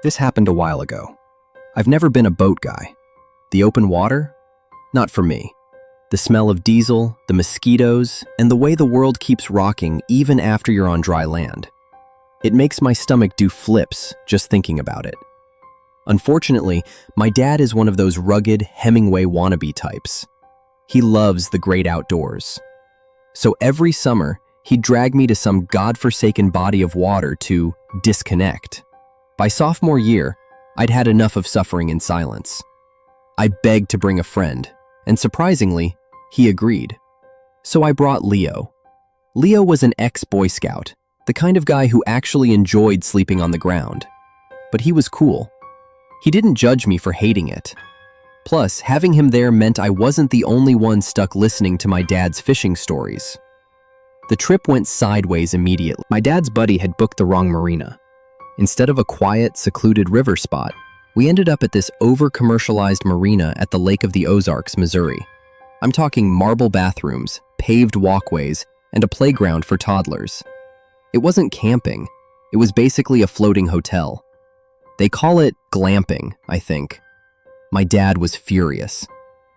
This happened a while ago. I've never been a boat guy. The open water? Not for me. The smell of diesel, the mosquitoes, and the way the world keeps rocking even after you're on dry land. It makes my stomach do flips just thinking about it. Unfortunately, my dad is one of those rugged Hemingway wannabe types. He loves the great outdoors. So every summer, he'd drag me to some godforsaken body of water to disconnect. By sophomore year, I'd had enough of suffering in silence. I begged to bring a friend, and surprisingly, he agreed. So I brought Leo. Leo was an ex-Boy Scout, the kind of guy who actually enjoyed sleeping on the ground. But he was cool. He didn't judge me for hating it. Plus, having him there meant I wasn't the only one stuck listening to my dad's fishing stories. The trip went sideways immediately. My dad's buddy had booked the wrong marina. Instead of a quiet, secluded river spot, we ended up at this over-commercialized marina at the Lake of the Ozarks, Missouri. I'm talking marble bathrooms, paved walkways, and a playground for toddlers. It wasn't camping. It was basically a floating hotel. They call it glamping, I think. My dad was furious.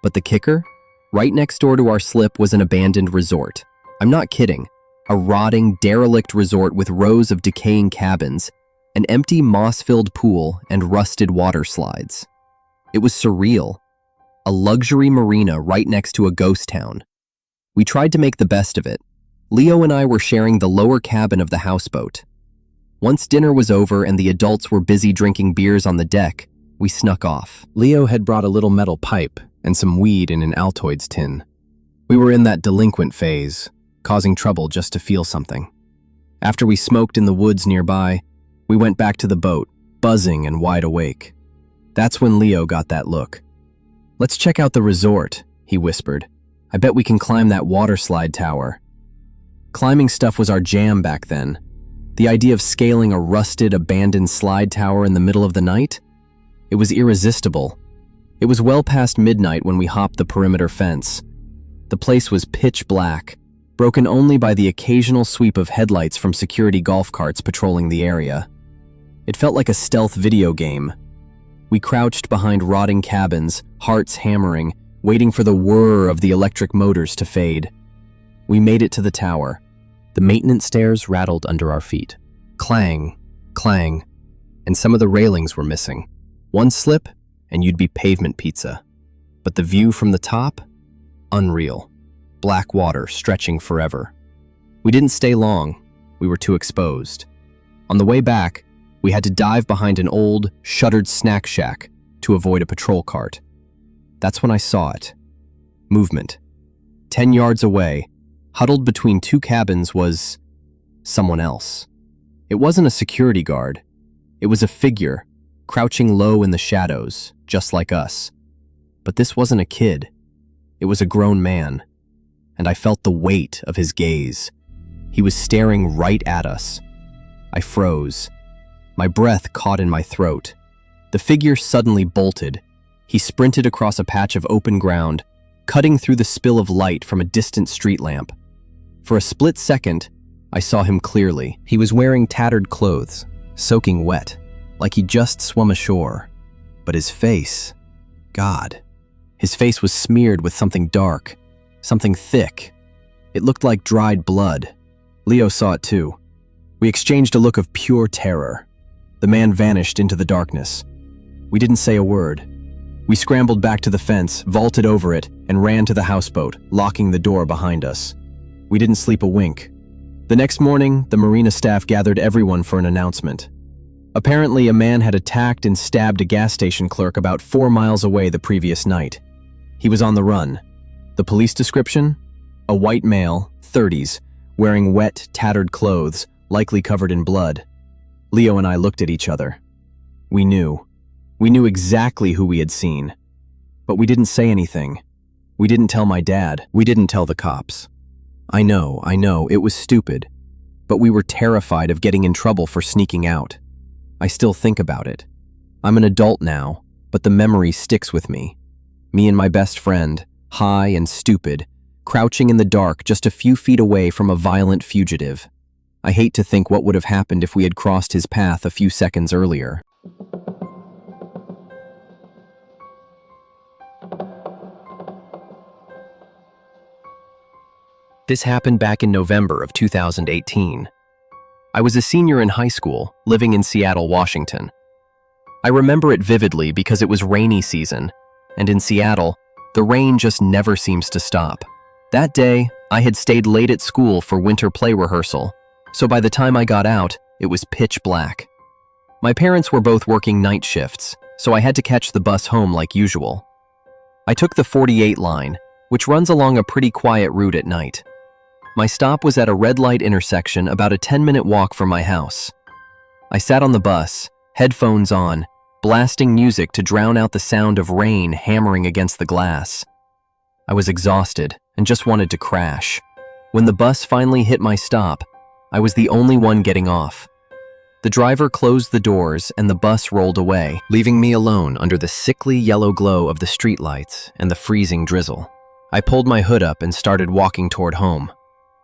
But the kicker? Right next door to our slip was an abandoned resort. I'm not kidding. A rotting, derelict resort with rows of decaying cabins, an empty moss-filled pool, and rusted water slides. It was surreal. A luxury marina right next to a ghost town. We tried to make the best of it. Leo and I were sharing the lower cabin of the houseboat. Once dinner was over and the adults were busy drinking beers on the deck, we snuck off. Leo had brought a little metal pipe and some weed in an Altoids tin. We were in that delinquent phase, causing trouble just to feel something. After we smoked in the woods nearby, we went back to the boat, buzzing and wide awake. That's when Leo got that look. "Let's check out the resort," he whispered. "I bet we can climb that water slide tower." Climbing stuff was our jam back then. The idea of scaling a rusted, abandoned slide tower in the middle of the night? It was irresistible. It was well past midnight when we hopped the perimeter fence. The place was pitch black, broken only by the occasional sweep of headlights from security golf carts patrolling the area. It felt like a stealth video game. We crouched behind rotting cabins, hearts hammering, waiting for the whir of the electric motors to fade. We made it to the tower. The maintenance stairs rattled under our feet. Clang, clang, and some of the railings were missing. One slip, and you'd be pavement pizza. But the view from the top? Unreal. Black water stretching forever. We didn't stay long. We were too exposed. On the way back, we had to dive behind an old, shuttered snack shack to avoid a patrol cart. That's when I saw it. Movement. 10 yards away, huddled between two cabins, was someone else. It wasn't a security guard. It was a figure, crouching low in the shadows, just like us. But this wasn't a kid. It was a grown man, and I felt the weight of his gaze. He was staring right at us. I froze. My breath caught in my throat. The figure suddenly bolted. He sprinted across a patch of open ground, cutting through the spill of light from a distant street lamp. For a split second, I saw him clearly. He was wearing tattered clothes, soaking wet, like he just swum ashore. But his face, God, his face was smeared with something dark, something thick. It looked like dried blood. Leo saw it too. We exchanged a look of pure terror. The man vanished into the darkness. We didn't say a word. We scrambled back to the fence, vaulted over it, and ran to the houseboat, locking the door behind us. We didn't sleep a wink. The next morning, the marina staff gathered everyone for an announcement. Apparently, a man had attacked and stabbed a gas station clerk about 4 miles away the previous night. He was on the run. The police description? A white male, 30s, wearing wet, tattered clothes, likely covered in blood. Leo and I looked at each other. We knew. We knew exactly who we had seen. But we didn't say anything. We didn't tell my dad. We didn't tell the cops. I know, it was stupid. But we were terrified of getting in trouble for sneaking out. I still think about it. I'm an adult now, but the memory sticks with me. Me and my best friend, high and stupid, crouching in the dark just a few feet away from a violent fugitive. I hate to think what would have happened if we had crossed his path a few seconds earlier. This happened back in November of 2018. I was a senior in high school, living in Seattle, Washington. I remember it vividly because it was rainy season, and in Seattle, the rain just never seems to stop. That day, I had stayed late at school for winter play rehearsal, so by the time I got out, it was pitch black. My parents were both working night shifts, so I had to catch the bus home like usual. I took the 48 line, which runs along a pretty quiet route at night. My stop was at a red light intersection about a 10-minute walk from my house. I sat on the bus, headphones on, blasting music to drown out the sound of rain hammering against the glass. I was exhausted and just wanted to crash. When the bus finally hit my stop, I was the only one getting off. The driver closed the doors and the bus rolled away, leaving me alone under the sickly yellow glow of the streetlights and the freezing drizzle. I pulled my hood up and started walking toward home.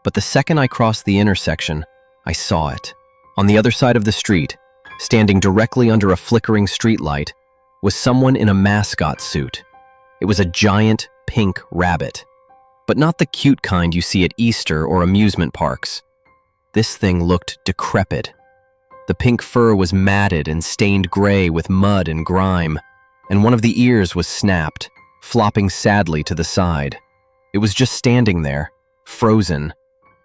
But the second I crossed the intersection, I saw it. On the other side of the street, standing directly under a flickering streetlight, was someone in a mascot suit. It was a giant pink rabbit, but not the cute kind you see at Easter or amusement parks. This thing looked decrepit. The pink fur was matted and stained gray with mud and grime, and one of the ears was snapped, flopping sadly to the side. It was just standing there, frozen,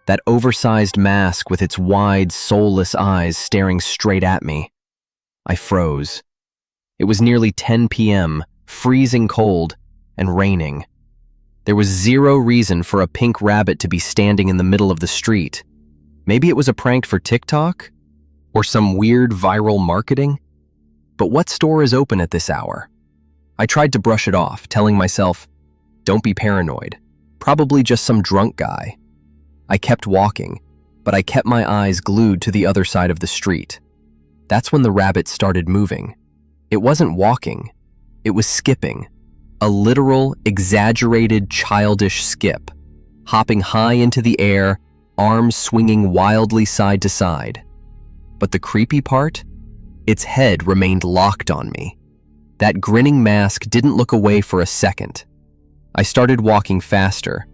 that oversized mask with its wide, soulless eyes staring straight at me. I froze. It was nearly 10 p.m., freezing cold, and raining. There was zero reason for a pink rabbit to be standing in the middle of the street. Maybe it was a prank for TikTok? Or some weird viral marketing? But what store is open at this hour? I tried to brush it off, telling myself, don't be paranoid. Probably just some drunk guy. I kept walking, but I kept my eyes glued to the other side of the street. That's when the rabbit started moving. It wasn't walking, it was skipping. A literal, exaggerated, childish skip, hopping high into the air, arms swinging wildly side to side. But the creepy part? Its head remained locked on me. That grinning mask didn't look away for a second. I started walking faster.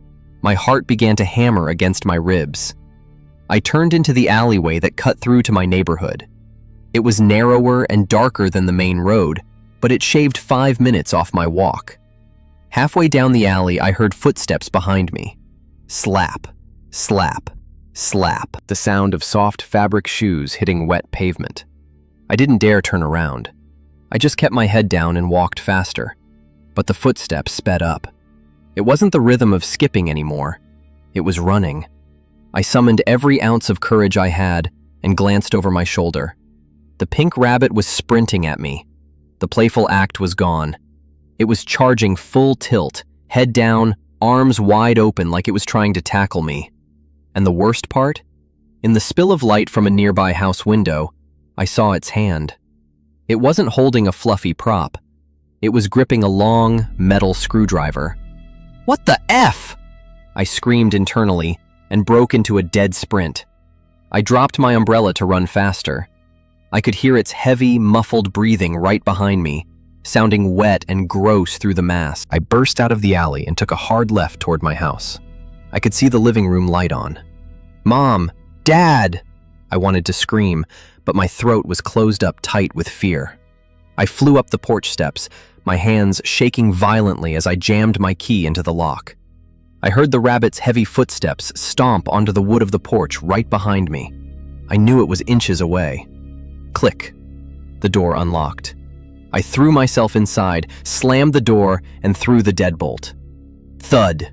My heart began to hammer against my ribs. I turned into the alleyway that cut through to my neighborhood. It was narrower and darker than the main road, but it shaved 5 minutes off my walk. Halfway down the alley, I heard footsteps behind me. Slap, slap, slap. The sound of soft fabric shoes hitting wet pavement. I didn't dare turn around. I just kept my head down and walked faster. But the footsteps sped up. It wasn't the rhythm of skipping anymore. It was running. I summoned every ounce of courage I had and glanced over my shoulder. The pink rabbit was sprinting at me. The playful act was gone. It was charging full tilt, head down, arms wide open like it was trying to tackle me. And the worst part? In the spill of light from a nearby house window, I saw its hand. It wasn't holding a fluffy prop. It was gripping a long, metal screwdriver. What the F? I screamed internally and broke into a dead sprint. I dropped my umbrella to run faster. I could hear its heavy, muffled breathing right behind me, sounding wet and gross through the mask. I burst out of the alley and took a hard left toward my house. I could see the living room light on. Mom! Dad! I wanted to scream, but my throat was closed up tight with fear. I flew up the porch steps, my hands shaking violently as I jammed my key into the lock. I heard the rabbit's heavy footsteps stomp onto the wood of the porch right behind me. I knew it was inches away. Click. The door unlocked. I threw myself inside, slammed the door, and threw the deadbolt. Thud.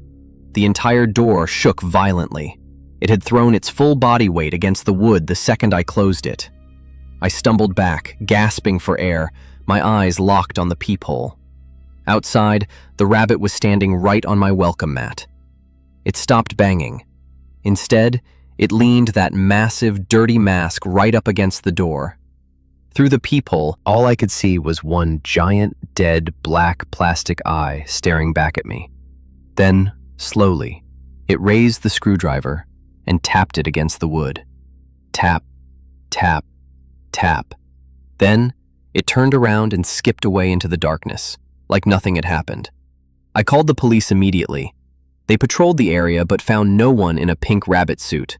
The entire door shook violently. It had thrown its full body weight against the wood the second I closed it. I stumbled back, gasping for air, my eyes locked on the peephole. Outside, the rabbit was standing right on my welcome mat. It stopped banging. Instead, it leaned that massive, dirty mask right up against the door. Through the peephole, all I could see was one giant, dead, black plastic eye staring back at me. Then, slowly, it raised the screwdriver and tapped it against the wood. Tap, tap, tap. Then, it turned around and skipped away into the darkness, like nothing had happened. I called the police immediately. They patrolled the area but found no one in a pink rabbit suit.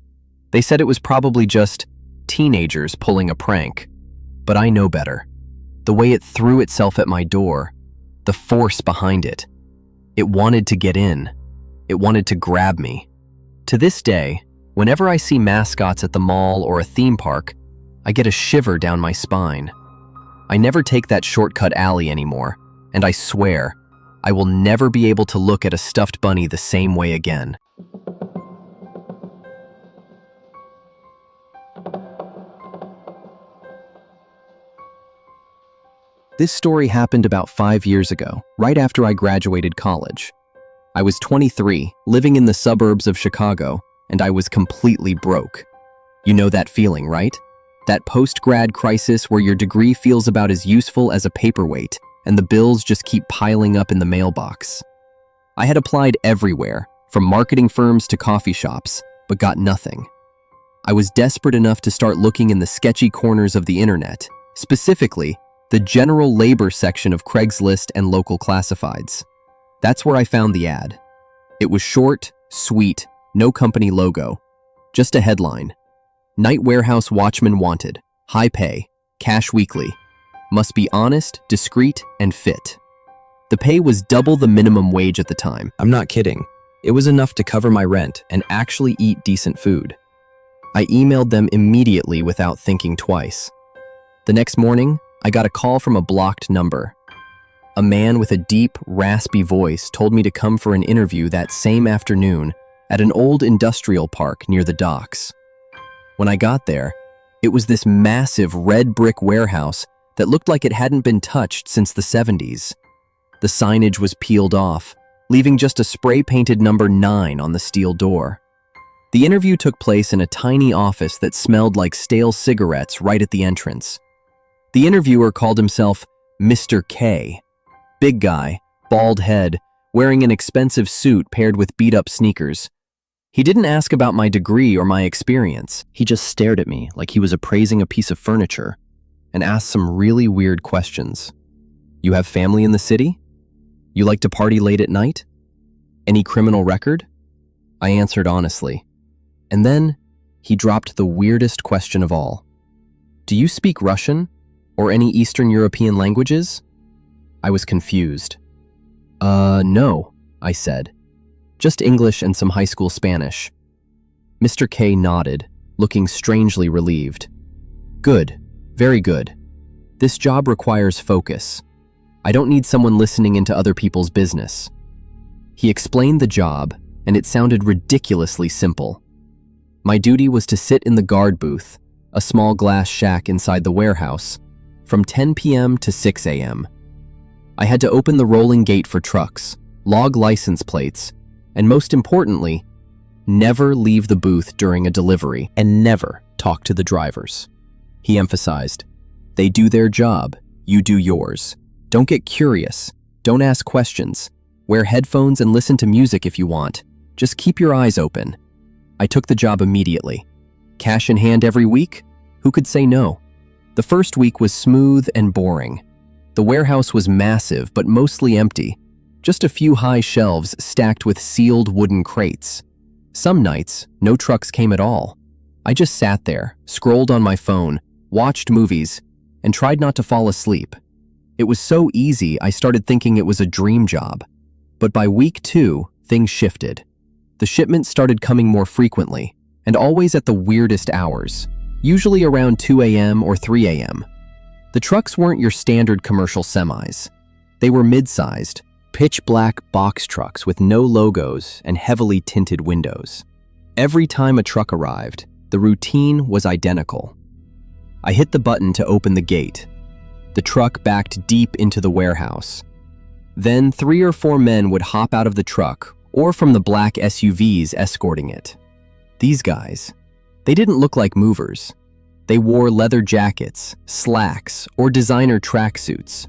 They said it was probably just teenagers pulling a prank. But I know better. The way it threw itself at my door, the force behind it. It wanted to get in. It wanted to grab me. To this day, whenever I see mascots at the mall or a theme park, I get a shiver down my spine. I never take that shortcut alley anymore, and I swear, I will never be able to look at a stuffed bunny the same way again. This story happened about 5 years ago, right after I graduated college. I was 23, living in the suburbs of Chicago, and I was completely broke. You know that feeling, right? That post-grad crisis where your degree feels about as useful as a paperweight, and the bills just keep piling up in the mailbox. I had applied everywhere, from marketing firms to coffee shops, but got nothing. I was desperate enough to start looking in the sketchy corners of the internet, specifically the general labor section of Craigslist and local classifieds. That's where I found the ad. It was short, sweet, no company logo, just a headline. Night warehouse watchman wanted, high pay, cash weekly. Must be honest, discreet, and fit. The pay was double the minimum wage at the time. I'm not kidding. It was enough to cover my rent and actually eat decent food. I emailed them immediately without thinking twice. The next morning, I got a call from a blocked number. A man with a deep, raspy voice told me to come for an interview that same afternoon at an old industrial park near the docks. When I got there, it was this massive red brick warehouse that looked like it hadn't been touched since the 70s. The signage was peeled off, leaving just a spray-painted number 9 on the steel door. The interview took place in a tiny office that smelled like stale cigarettes right at the entrance. The interviewer called himself Mr. K. Big guy, bald head, wearing an expensive suit paired with beat-up sneakers. He didn't ask about my degree or my experience. He just stared at me like he was appraising a piece of furniture and asked some really weird questions. You have family in the city? You like to party late at night? Any criminal record? I answered honestly. And then he dropped the weirdest question of all. Do you speak Russian? Or any Eastern European languages? I was confused. No, I said. Just English and some high school Spanish. Mr. K nodded, looking strangely relieved. Good, very good. This job requires focus. I don't need someone listening into other people's business. He explained the job, and it sounded ridiculously simple. My duty was to sit in the guard booth, a small glass shack inside the warehouse, from 10 p.m. to 6 a.m. I had to open the rolling gate for trucks, log license plates, and most importantly, never leave the booth during a delivery and never talk to the drivers. He emphasized, they do their job, you do yours. Don't get curious, don't ask questions. Wear headphones and listen to music if you want. Just keep your eyes open. I took the job immediately. Cash in hand every week? Who could say no? The first week was smooth and boring. The warehouse was massive but mostly empty, just a few high shelves stacked with sealed wooden crates. Some nights, no trucks came at all. I just sat there, scrolled on my phone, watched movies, and tried not to fall asleep. It was so easy I started thinking it was a dream job. But by week 2, things shifted. The shipments started coming more frequently, and always at the weirdest hours. Usually around 2 a.m. or 3 a.m. The trucks weren't your standard commercial semis. They were mid-sized, pitch-black box trucks with no logos and heavily tinted windows. Every time a truck arrived, the routine was identical. I hit the button to open the gate. The truck backed deep into the warehouse. Then 3 or 4 men would hop out of the truck or from the black SUVs escorting it. These guys, they didn't look like movers. They wore leather jackets, slacks, or designer tracksuits.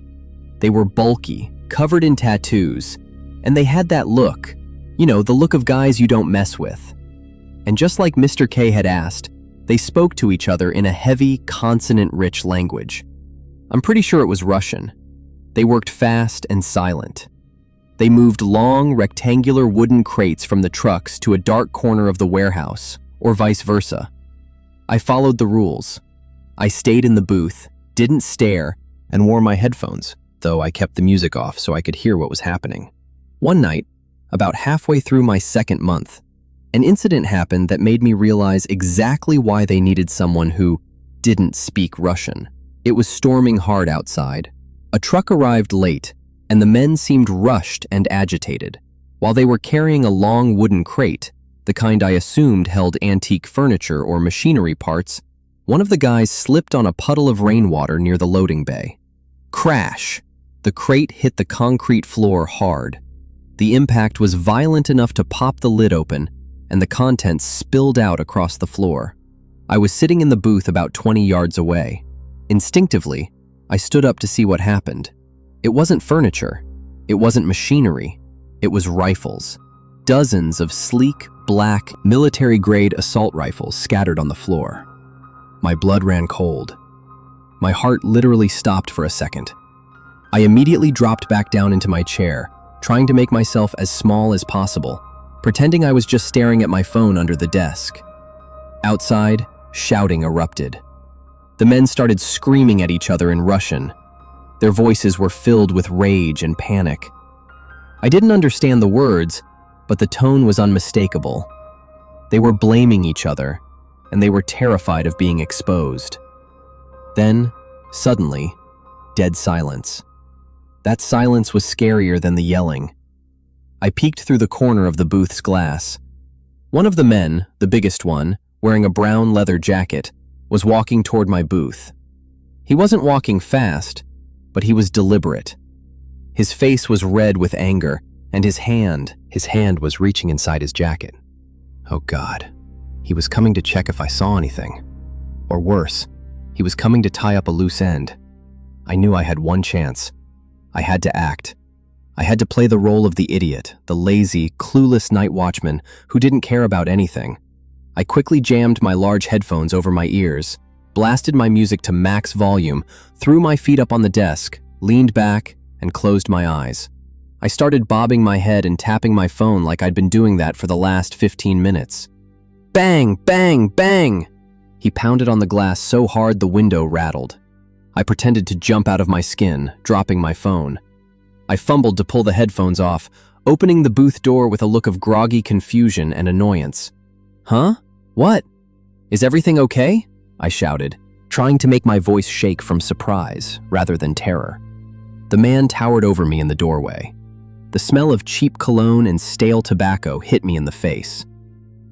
They were bulky, covered in tattoos, and they had that look, you know, the look of guys you don't mess with. And just like Mr. K had asked, they spoke to each other in a heavy, consonant-rich language. I'm pretty sure it was Russian. They worked fast and silent. They moved long, rectangular wooden crates from the trucks to a dark corner of the warehouse, or vice versa. I followed the rules. I stayed in the booth, didn't stare, and wore my headphones, though I kept the music off so I could hear what was happening. One night, about halfway through my second month, an incident happened that made me realize exactly why they needed someone who didn't speak Russian. It was storming hard outside. A truck arrived late, and the men seemed rushed and agitated. While they were carrying a long wooden crate, the kind I assumed held antique furniture or machinery parts, one of the guys slipped on a puddle of rainwater near the loading bay. Crash! The crate hit the concrete floor hard. The impact was violent enough to pop the lid open, and the contents spilled out across the floor. I was sitting in the booth about 20 yards away. Instinctively, I stood up to see what happened. It wasn't furniture. It wasn't machinery. It was rifles. Dozens of sleek, black, military-grade assault rifles scattered on the floor. My blood ran cold. My heart literally stopped for a second. I immediately dropped back down into my chair, trying to make myself as small as possible, pretending I was just staring at my phone under the desk. Outside, shouting erupted. The men started screaming at each other in Russian. Their voices were filled with rage and panic. I didn't understand the words, but the tone was unmistakable. They were blaming each other, and they were terrified of being exposed. Then, suddenly, dead silence. That silence was scarier than the yelling. I peeked through the corner of the booth's glass. One of the men, the biggest one, wearing a brown leather jacket, was walking toward my booth. He wasn't walking fast, but he was deliberate. His face was red with anger, and his hand was reaching inside his jacket. Oh God, he was coming to check if I saw anything. Or worse, he was coming to tie up a loose end. I knew I had one chance. I had to act. I had to play the role of the idiot, the lazy, clueless night watchman who didn't care about anything. I quickly jammed my large headphones over my ears, blasted my music to max volume, threw my feet up on the desk, leaned back, and closed my eyes. I started bobbing my head and tapping my phone like I'd been doing that for the last 15 minutes. Bang, bang, bang! He pounded on the glass so hard the window rattled. I pretended to jump out of my skin, dropping my phone. I fumbled to pull the headphones off, opening the booth door with a look of groggy confusion and annoyance. Huh? What? Is everything okay? I shouted, trying to make my voice shake from surprise rather than terror. The man towered over me in the doorway. The smell of cheap cologne and stale tobacco hit me in the face.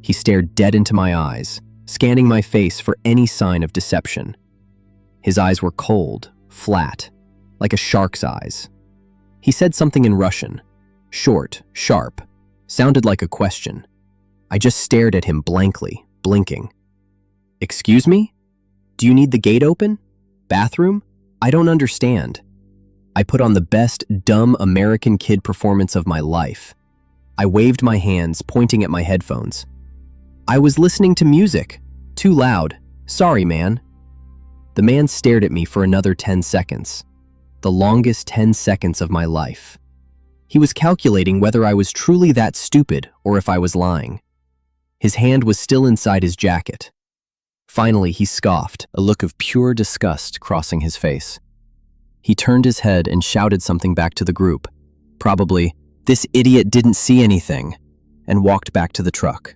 He stared dead into my eyes, scanning my face for any sign of deception. His eyes were cold, flat, like a shark's eyes. He said something in Russian, short, sharp, sounded like a question. I just stared at him blankly, blinking. Excuse me? Do you need the gate open? Bathroom? I don't understand. I put on the best dumb American kid performance of my life. I waved my hands, pointing at my headphones. I was listening to music. Too loud. Sorry, man. The man stared at me for another 10 seconds. The longest 10 seconds of my life. He was calculating whether I was truly that stupid or if I was lying. His hand was still inside his jacket. Finally, he scoffed, a look of pure disgust crossing his face. He turned his head and shouted something back to the group. Probably, "This idiot didn't see anything," and walked back to the truck.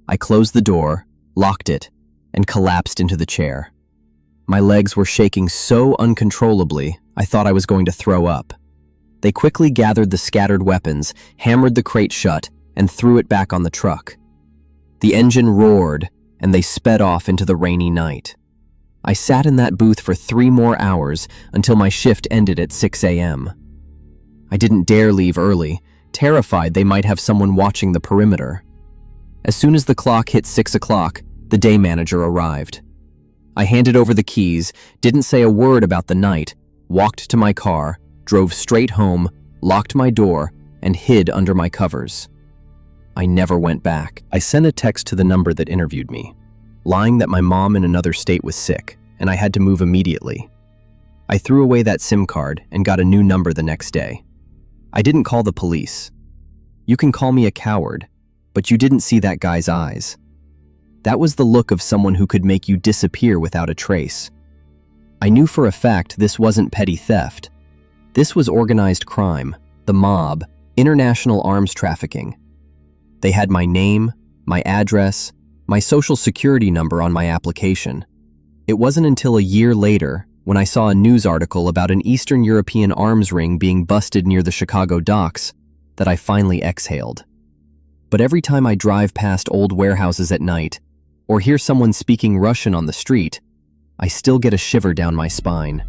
I closed the door, locked it, and collapsed into the chair. My legs were shaking so uncontrollably, I thought I was going to throw up. They quickly gathered the scattered weapons, hammered the crate shut, and threw it back on the truck. The engine roared, and they sped off into the rainy night. I sat in that booth for 3 more hours until my shift ended at 6 a.m. I didn't dare leave early, terrified they might have someone watching the perimeter. As soon as the clock hit 6 o'clock, the day manager arrived. I handed over the keys, didn't say a word about the night, walked to my car, drove straight home, locked my door, and hid under my covers. I never went back. I sent a text to the number that interviewed me, lying that my mom in another state was sick, and I had to move immediately. I threw away that SIM card and got a new number the next day. I didn't call the police. You can call me a coward, but you didn't see that guy's eyes. That was the look of someone who could make you disappear without a trace. I knew for a fact this wasn't petty theft. This was organized crime, the mob, international arms trafficking. They had my name, my address, my social security number on my application. It wasn't until a year later, when I saw a news article about an Eastern European arms ring being busted near the Chicago docks, that I finally exhaled. But every time I drive past old warehouses at night, or hear someone speaking Russian on the street, I still get a shiver down my spine.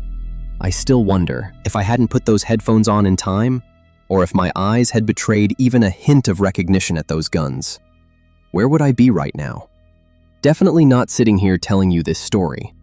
I still wonder if I hadn't put those headphones on in time, or if my eyes had betrayed even a hint of recognition at those guns. Where would I be right now? Definitely not sitting here telling you this story.